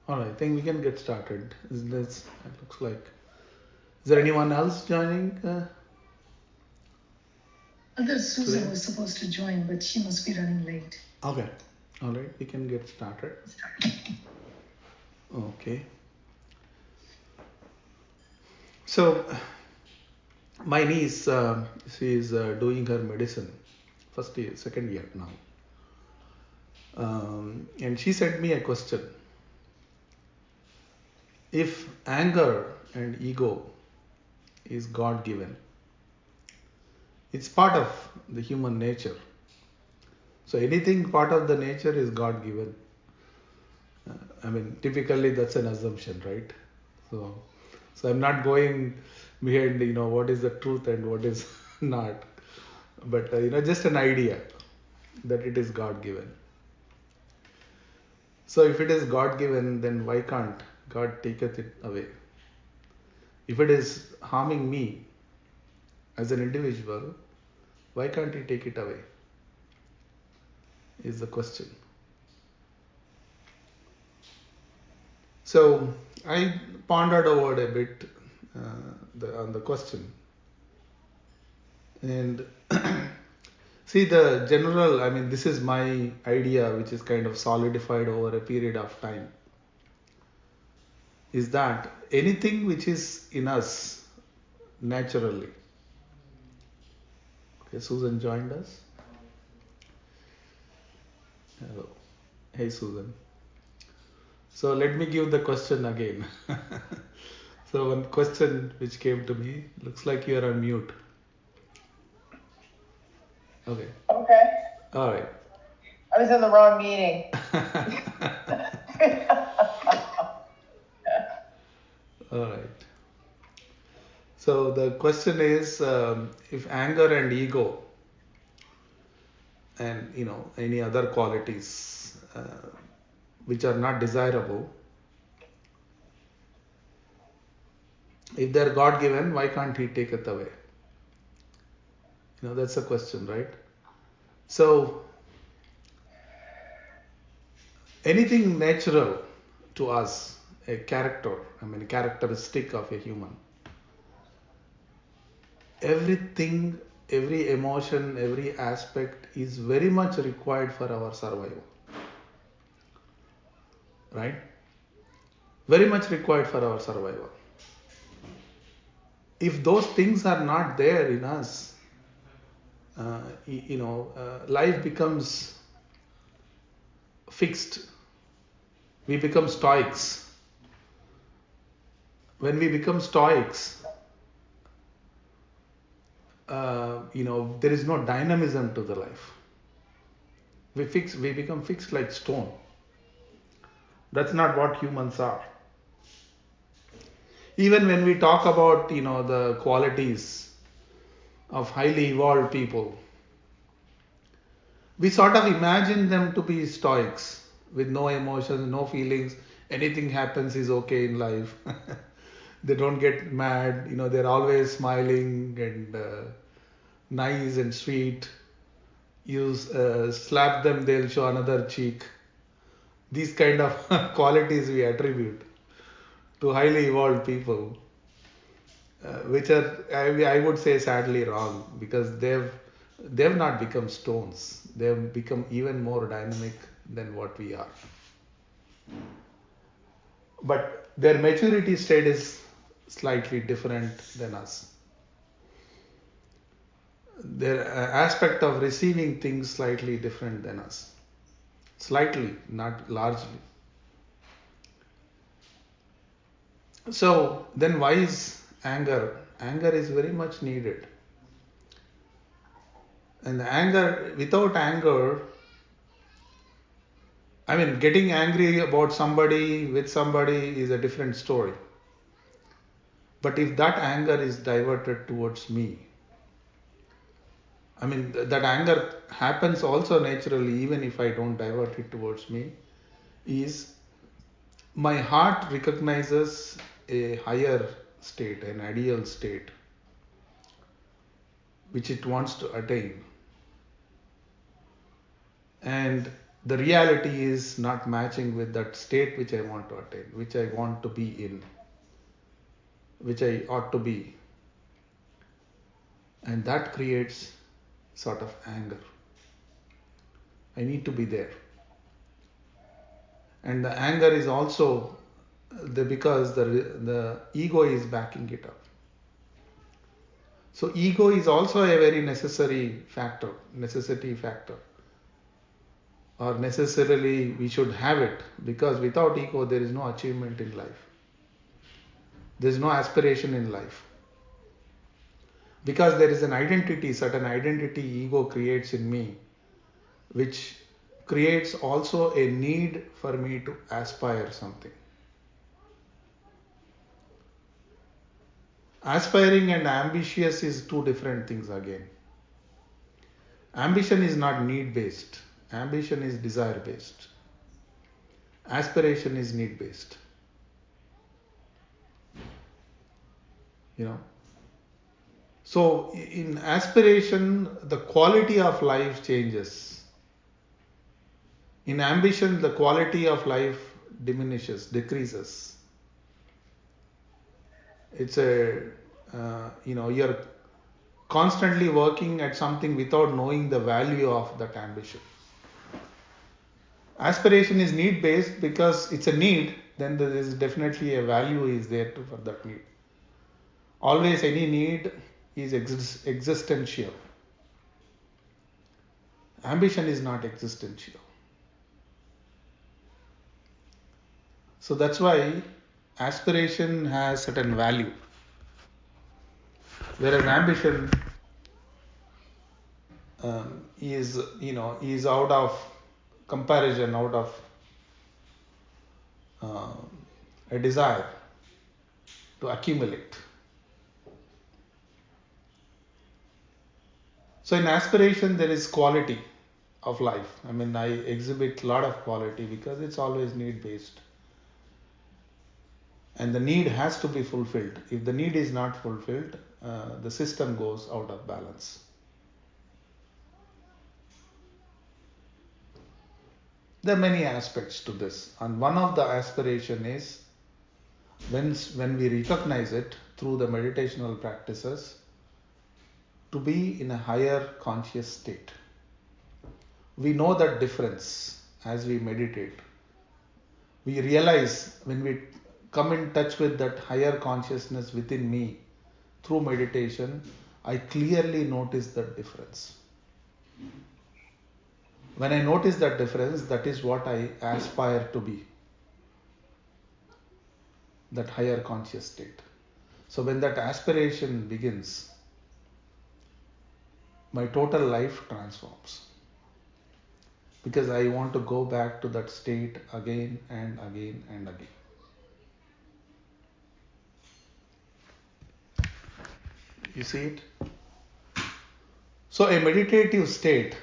All right, I think we can get started. It looks like. Is there anyone else joining? Susan today was supposed to join, but she must be running late. Okay. All right, we can get started. Okay. So, my niece, she is doing her medicine, first year, second year now. And she sent me a question. If anger and ego is God given, it's part of the human nature. So anything part of the nature is God given. Typically that's an assumption, right? So I'm not going behind, what is the truth and what is not. But, just an idea that it is God given. So if it is God given, then why can't God taketh it away? If it is harming me as an individual, why can't He take it away? Is the question. So I pondered over a bit on the question. And see, the general, this is my idea, which is kind of solidified over a period of time, is that anything which is in us naturally. Okay, Susan joined us. Hello. Hey, Susan. So let me give the question again. So one question which came to me, looks like you are on mute. Okay. All right. I was in the wrong meeting. All right. So the question is, if anger and ego and any other qualities which are not desirable, if they are God given, why can't He take it away? That's the question, right? So anything natural to us, a characteristic of a human, everything, every emotion, every aspect is very much required for our survival. Right? Very much required for our survival. If those things are not there in us, life becomes fixed. We become stoics. When we become stoics, there is no dynamism to the life. We become fixed like stone. That's not what humans are. Even when we talk about, the qualities of highly evolved people, we sort of imagine them to be stoics with no emotions, no feelings. Anything happens is okay in life. They don't get mad. They're always smiling and nice and sweet. You slap them, they'll show another cheek. These kind of qualities we attribute to highly evolved people, which are, I would say, sadly wrong, because they've not become stones. They've become even more dynamic than what we are. But their maturity state is slightly different than us. Their aspect of receiving things slightly different than us. Slightly, not largely. So then why is anger? Anger is very much needed. And anger, without anger, getting angry about somebody, with somebody, is a different story. But if that anger is diverted towards me, I mean, that anger happens also naturally, even if I don't divert it towards me, is my heart recognizes a higher state, an ideal state, which it wants to attain. And the reality is not matching with that state which I want to attain, which I want to be in, which I ought to be. And that creates sort of anger. I need to be there. And the anger is also because the ego is backing it up. So ego is also a very necessity factor, or necessarily we should have it, because without ego there is no achievement in life. There is no aspiration in life. Because there is an identity, certain identity ego creates in me, which creates also a need for me to aspire something. Aspiring and ambitious is two different things again. Ambition is not need based. Ambition is desire based. Aspiration is need based. You know. So in aspiration, the quality of life changes. In ambition, the quality of life decreases. It's you're constantly working at something without knowing the value of that ambition. Aspiration is need based because it's a need, then there is definitely a value is there for that need. Always any need is existential. Ambition is not existential. So that's why aspiration has certain value, whereas ambition is out of comparison, out of a desire to accumulate. So in aspiration there is quality of life. I mean, I exhibit a lot of quality because it's always need based. And the need has to be fulfilled. If the need is not fulfilled, the system goes out of balance. There are many aspects to this, and one of the aspiration is when we recognize it through the meditational practices, to be in a higher conscious state. We know that difference as we meditate. We realize when we come in touch with that higher consciousness within me through meditation, I clearly notice that difference. When I notice that difference, that is what I aspire to be. That higher conscious state. So when that aspiration begins, my total life transforms. Because I want to go back to that state again and again and again. You see it? So a meditative state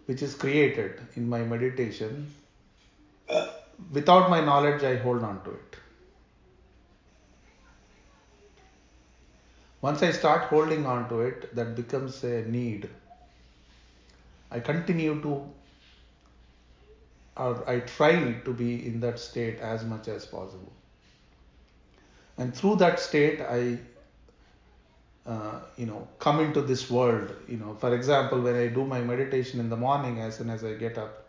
which is created in my meditation, without my knowledge I hold on to it. Once I start holding on to it, that becomes a need. I continue to, or I try to be in that state as much as possible. And through that state, I come into this world. For example, when I do my meditation in the morning, as soon as I get up,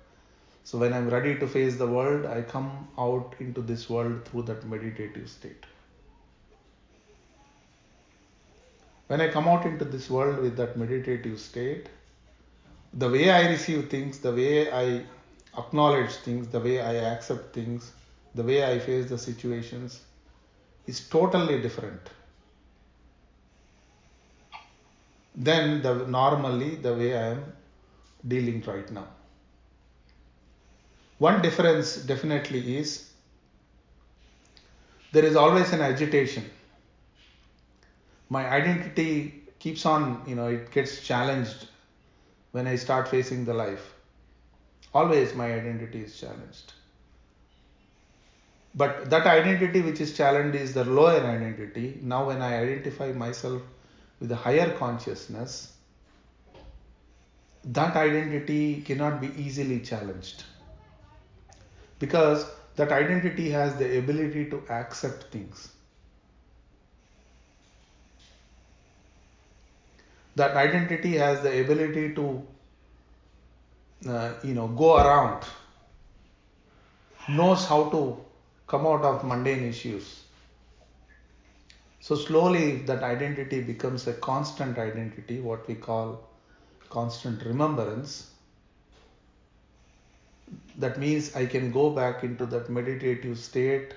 so when I'm ready to face the world, I come out into this world through that meditative state. When I come out into this world with that meditative state, the way I receive things, the way I acknowledge things, the way I accept things, the way I face the situations is totally different than normally the way I am dealing right now. One difference definitely is there is always an agitation. My identity keeps on, it gets challenged when I start facing the life. Always my identity is challenged. But that identity which is challenged is the lower identity. Now when I identify myself with a higher consciousness, that identity cannot be easily challenged. Because that identity has the ability to accept things. That identity has the ability to go around, knows how to come out of mundane issues. So slowly that identity becomes a constant identity, what we call constant remembrance. That means I can go back into that meditative state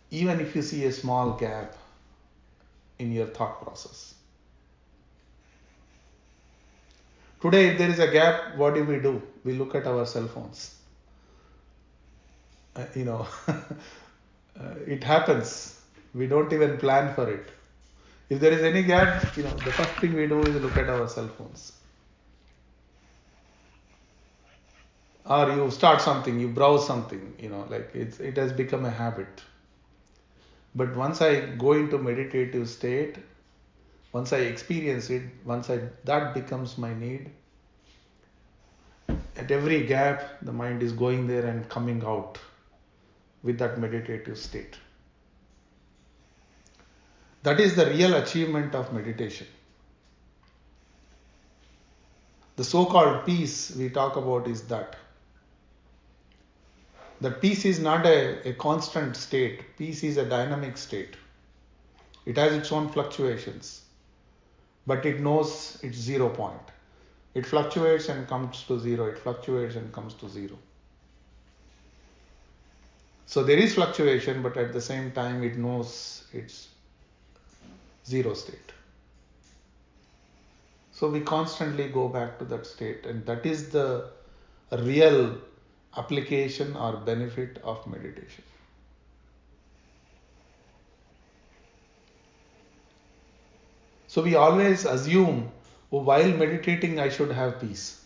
even if you see a small gap in your thought process. Today, if there is a gap, what do? We look at our cell phones. It happens. We don't even plan for it. If there is any gap, the first thing we do is look at our cell phones. Or you start something, you browse something, like it has become a habit. But once I go into meditative state, once I experience it, that becomes my need. At every gap, the mind is going there and coming out with that meditative state. That is the real achievement of meditation. The so-called peace we talk about is that. That peace is not a constant state. Peace is a dynamic state. It has its own fluctuations. But it knows its 0 point. It fluctuates and comes to zero. It fluctuates and comes to zero. So there is fluctuation, but at the same time it knows its zero state. So we constantly go back to that state, and that is the real application or benefit of meditation. So we always assume, while meditating I should have peace.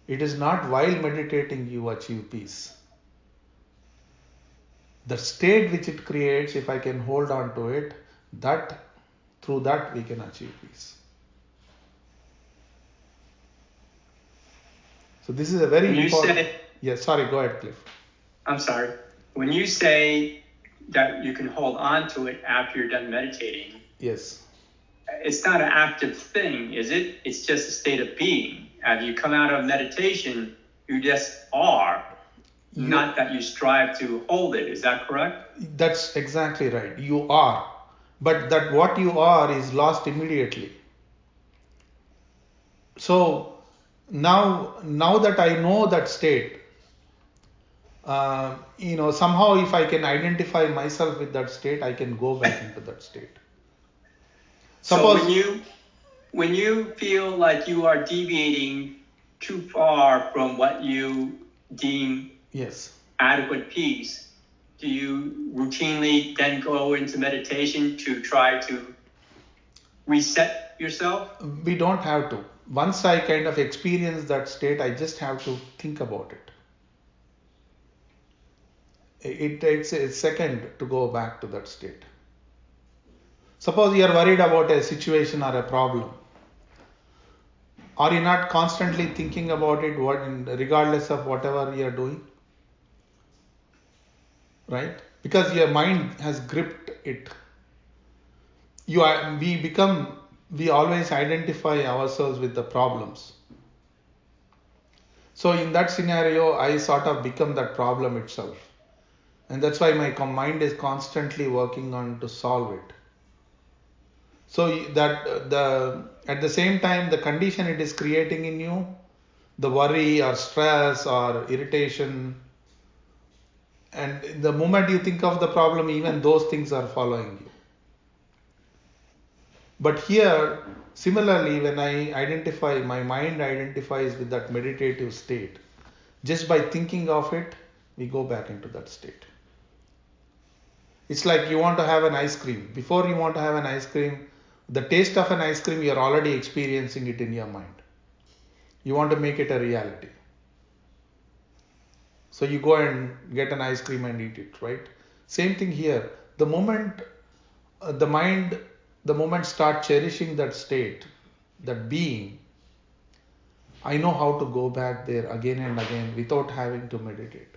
It is not while meditating you achieve peace. The state which it creates, if I can hold on to it, through that we can achieve peace. So this is a very important... go ahead, Cliff. I'm sorry. When you say that you can hold on to it after you're done meditating, yes, it's not an active thing, is it? It's just a state of being. As you come out of meditation, you just are, not that you strive to hold it. Is that correct? That's exactly right. You are. But that what you are is lost immediately. So now that I know that state, somehow if I can identify myself with that state, I can go back into that state. Suppose, so when you feel like you are deviating too far from what you deem adequate peace, do you routinely then go into meditation to try to reset yourself? We don't have to. Once I kind of experience that state, I just have to think about it. It takes a second to go back to that state. Suppose you are worried about a situation or a problem. Are you not constantly thinking about it regardless of whatever you are doing? Right? Because your mind has gripped it. We always identify ourselves with the problems. So in that scenario, I sort of become that problem itself. And that's why my mind is constantly working on to solve it. So that at the same time, the condition it is creating in you, the worry or stress or irritation, and the moment you think of the problem, even those things are following you. But here, similarly, when my mind identifies with that meditative state, just by thinking of it, we go back into that state. It's like you want to have an ice cream. Before you want to have an ice cream, the taste of an ice cream, you're already experiencing it in your mind. You want to make it a reality. So you go and get an ice cream and eat it, right? Same thing here. The moment the moment start cherishing that state, that being, I know how to go back there again and again without having to meditate.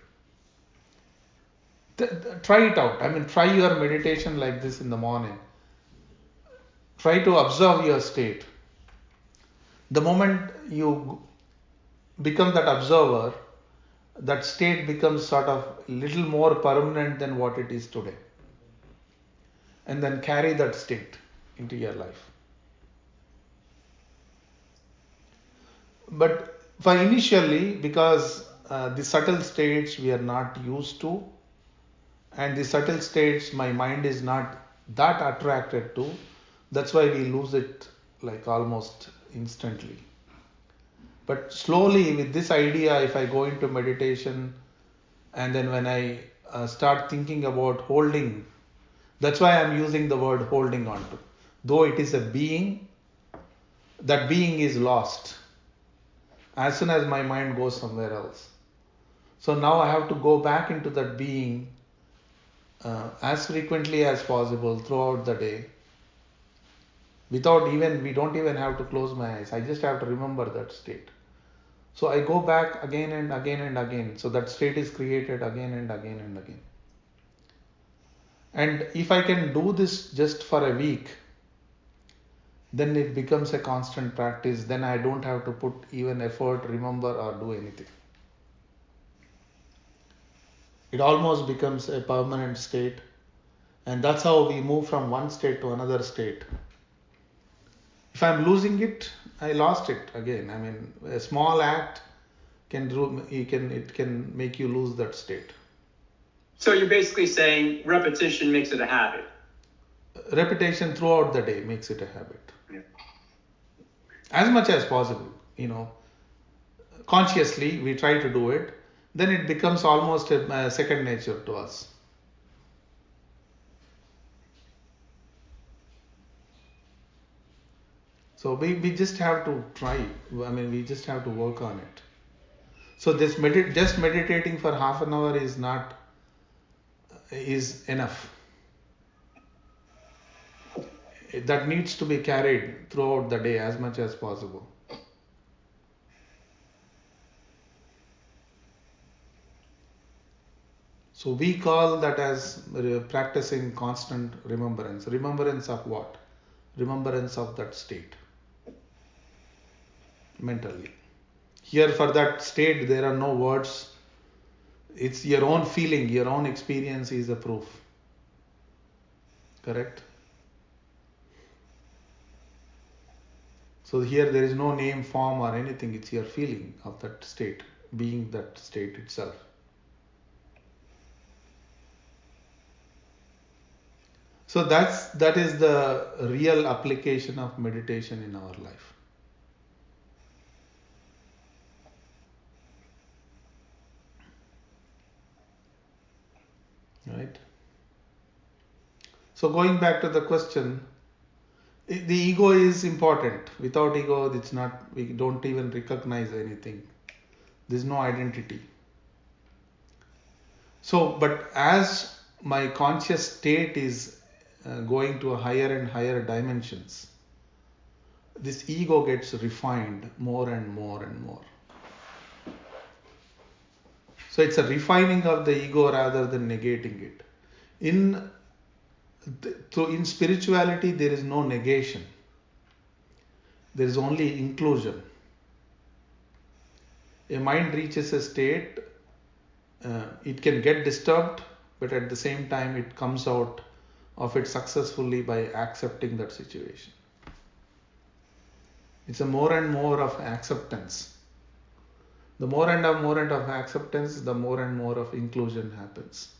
Try it out. I mean, try your meditation like this in the morning. Try to observe your state. The moment you become that observer, that state becomes sort of little more permanent than what it is today. And then carry that state into your life. But for initially, because the subtle states we are not used to, and the subtle states my mind is not that attracted to, that's why we lose it like almost instantly. But slowly with this idea, if I go into meditation and then when I start thinking about holding, that's why I'm using the word holding on to. Though it is a being, that being is lost as soon as my mind goes somewhere else. So now I have to go back into that being as frequently as possible throughout the day. We don't even have to close my eyes. I just have to remember that state. So I go back again and again and again. So that state is created again and again and again. And if I can do this just for a week, then it becomes a constant practice. Then I don't have to put even effort, remember, or do anything. It almost becomes a permanent state. And that's how we move from one state to another state. If I'm losing it, I lost it again. I mean, a small act it can make you lose that state. So you're basically saying repetition makes it a habit. Repetition throughout the day makes it a habit. Yeah. As much as possible, consciously we try to do it, then it becomes almost a second nature to us. So we just have to try. I mean, we just have to work on it. So this just meditating for half an hour is enough. That needs to be carried throughout the day as much as possible. So we call that as practicing constant remembrance. Remembrance of what? Remembrance of that state. Mentally. Here for that state there are no words. It's your own feeling, your own experience is a proof. Correct? So here there is no name, form or anything. It's your feeling of that state, being that state itself. So that is the real application of meditation in our life. Right? So going back to the question, the ego is important. Without ego, we don't even recognize anything. There's no identity. So, but as my conscious state is going to higher and higher dimensions, this ego gets refined more and more and more. So it's a refining of the ego rather than negating it. In spirituality, there is no negation. There is only inclusion. A mind reaches a state, it can get disturbed, but at the same time it comes out of it successfully by accepting that situation. It's a more and more of acceptance. The more and more of acceptance, the more and more of inclusion happens.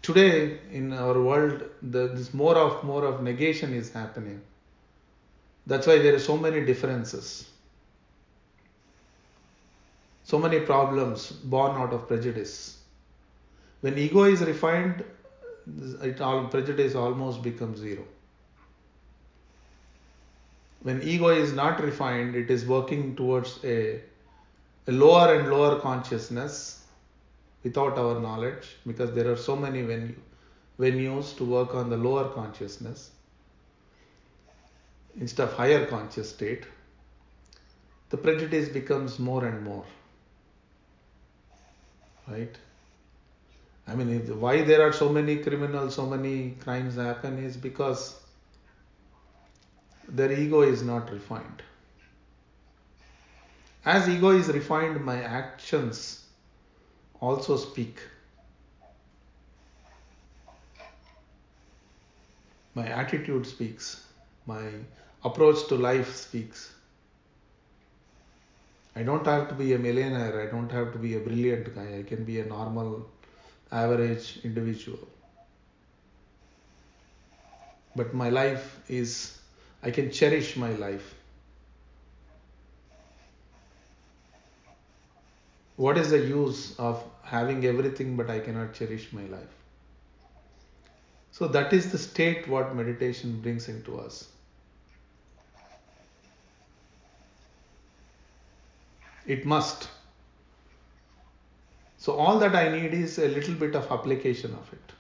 Today in our world, this more of negation is happening. That's why there are so many differences. So many problems born out of prejudice. When ego is refined, prejudice almost becomes zero. when ego is not refined, it is working towards a lower and lower consciousness without our knowledge, because there are so many venues to work on the lower consciousness instead of higher conscious state. The prejudice becomes more and more, right? I mean, why there are so many criminals, so many crimes happen is because their ego is not refined. As ego is refined, my actions also speak. My attitude speaks. My approach to life speaks. I don't have to be a millionaire. I don't have to be a brilliant guy. I can be a normal, average individual. But my life is, I can cherish my life. What is the use of having everything but I cannot cherish my life? So that is the state what meditation brings into us. It must. So all that I need is a little bit of application of it.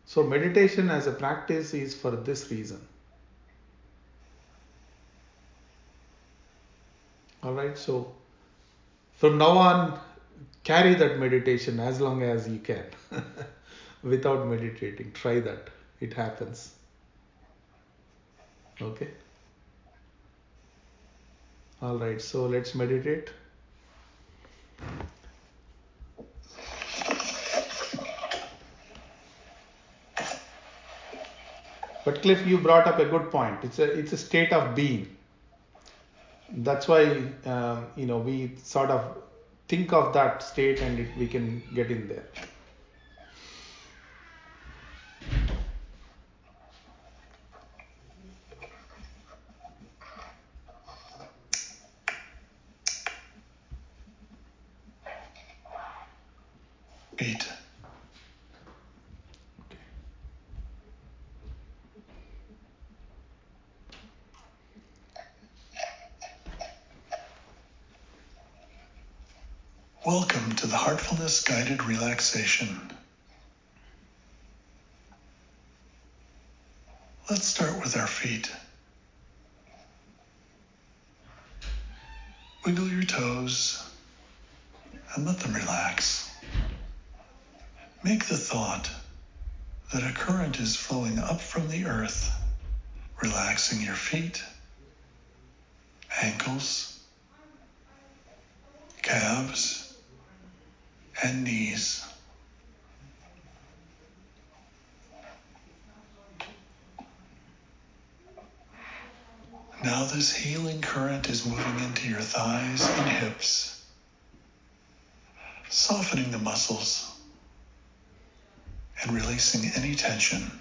So meditation as a practice is for this reason. Alright, so from now on, carry that meditation as long as you can. Without meditating, try that. It happens. Okay? Alright, so let's meditate. But Cliff, you brought up a good point. It's a state of being. That's why we sort of think of that state and we can get in there. Eight. Welcome to the Heartfulness Guided Relaxation. Let's start with our feet. Wiggle your toes and let them relax. Make the thought that a current is flowing up from the earth, relaxing your feet, ankles, calves, and knees. Now this healing current is moving into your thighs and hips, softening the muscles and releasing any tension.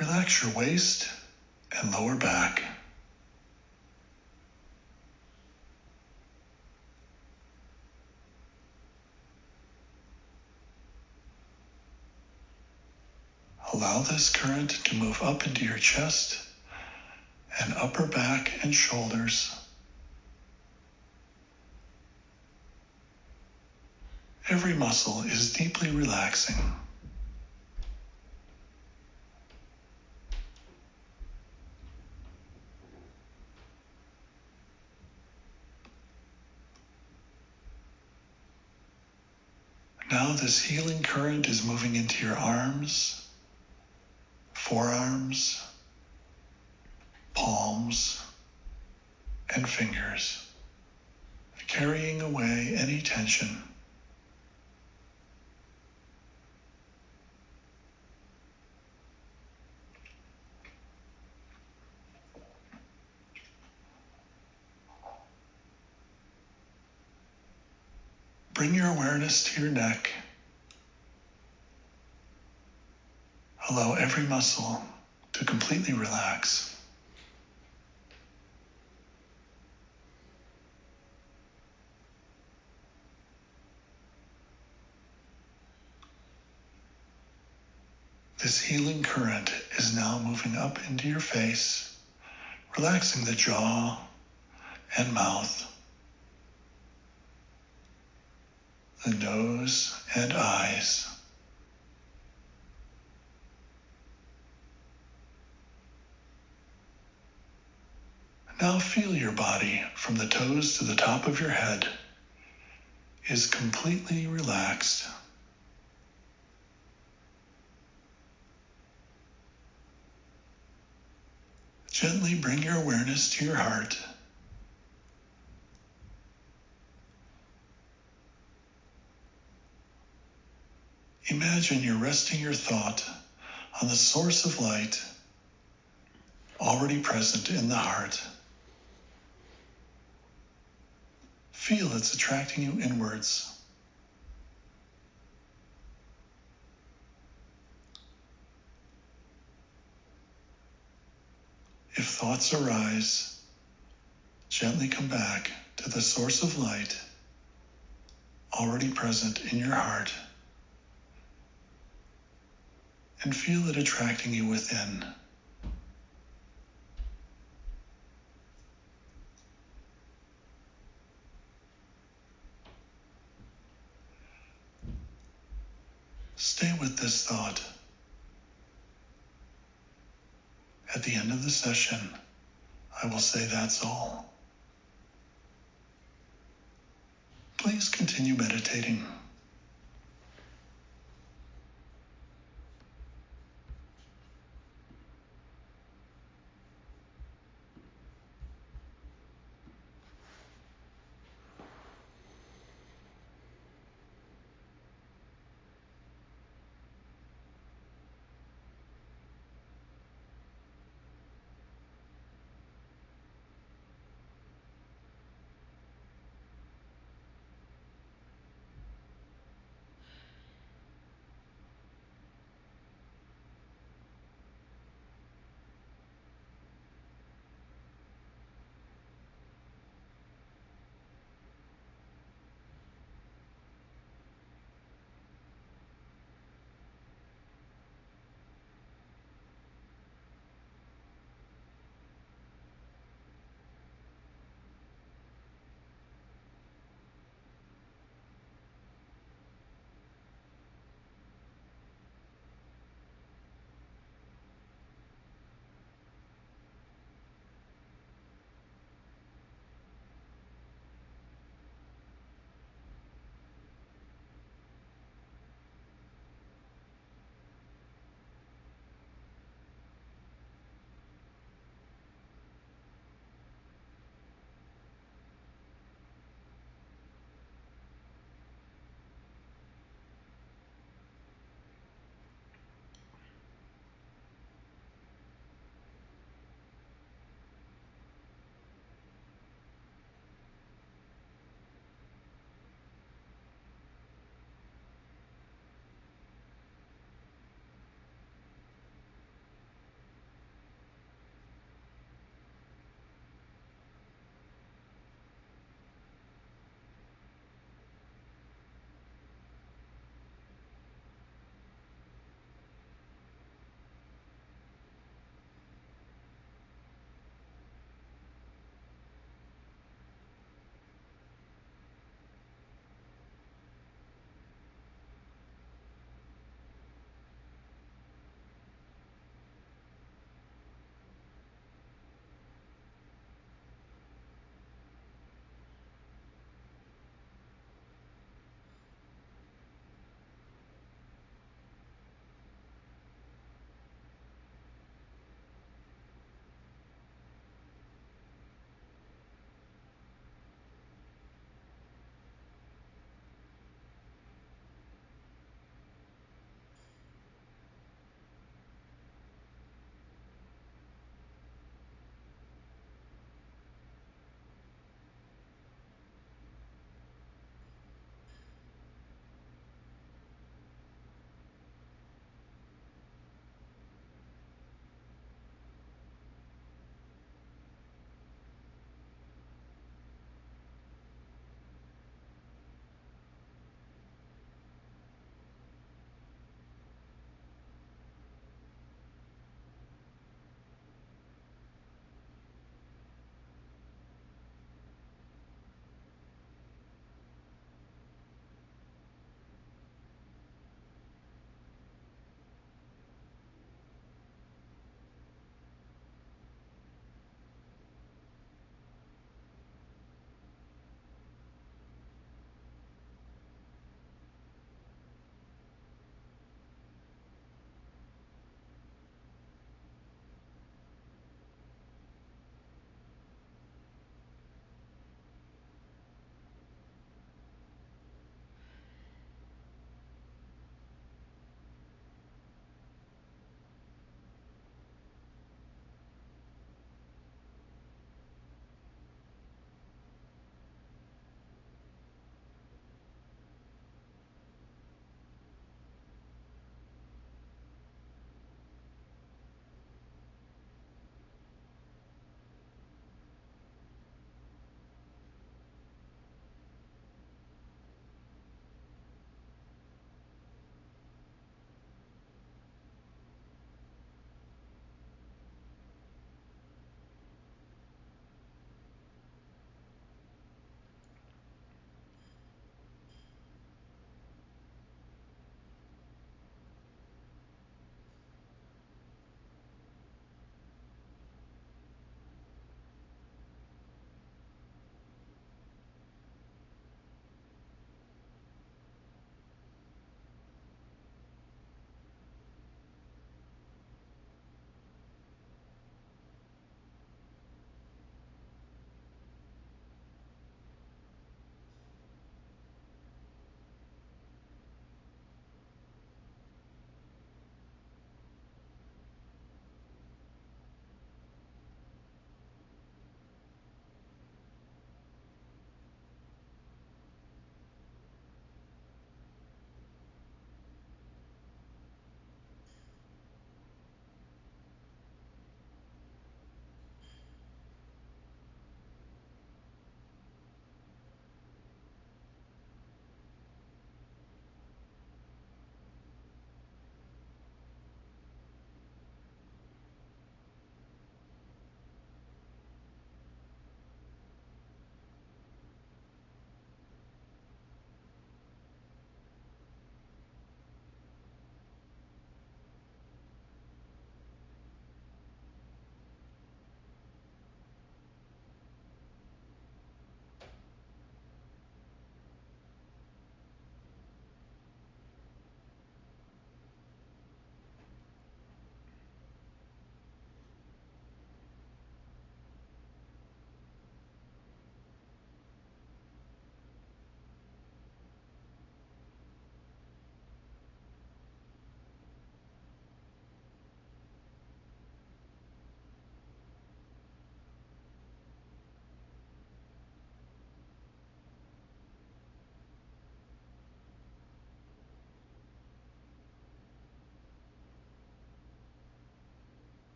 Relax your waist and lower back. Allow this current to move up into your chest and upper back and shoulders. Every muscle is deeply relaxing. Now this healing current is moving into your arms, forearms, palms, and fingers, carrying away any tension. Bring your awareness to your neck. Allow every muscle to completely relax. This healing current is now moving up into your face, relaxing the jaw and mouth, the nose and eyes. Now feel your body from the toes to the top of your head is completely relaxed. Gently bring your awareness to your heart. Imagine you're resting your thought on the source of light already present in the heart. Feel it's attracting you inwards. If thoughts arise, gently come back to the source of light already present in your heart and feel it attracting you within. Stay with this thought. At the end of the session, I will say that's all. Please continue meditating.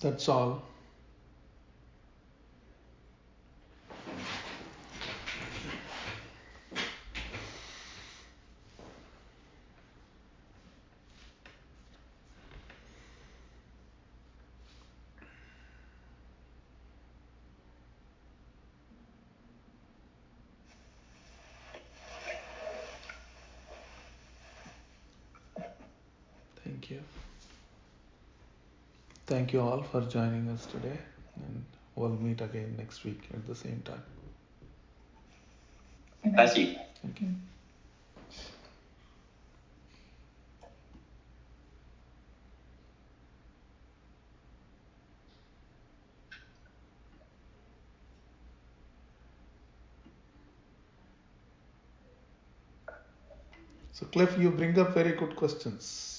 That's all. Thank you. Thank you all for joining us today, and we'll meet again next week at the same time. Thank you. Thank you. So Cliff, you bring up very good questions.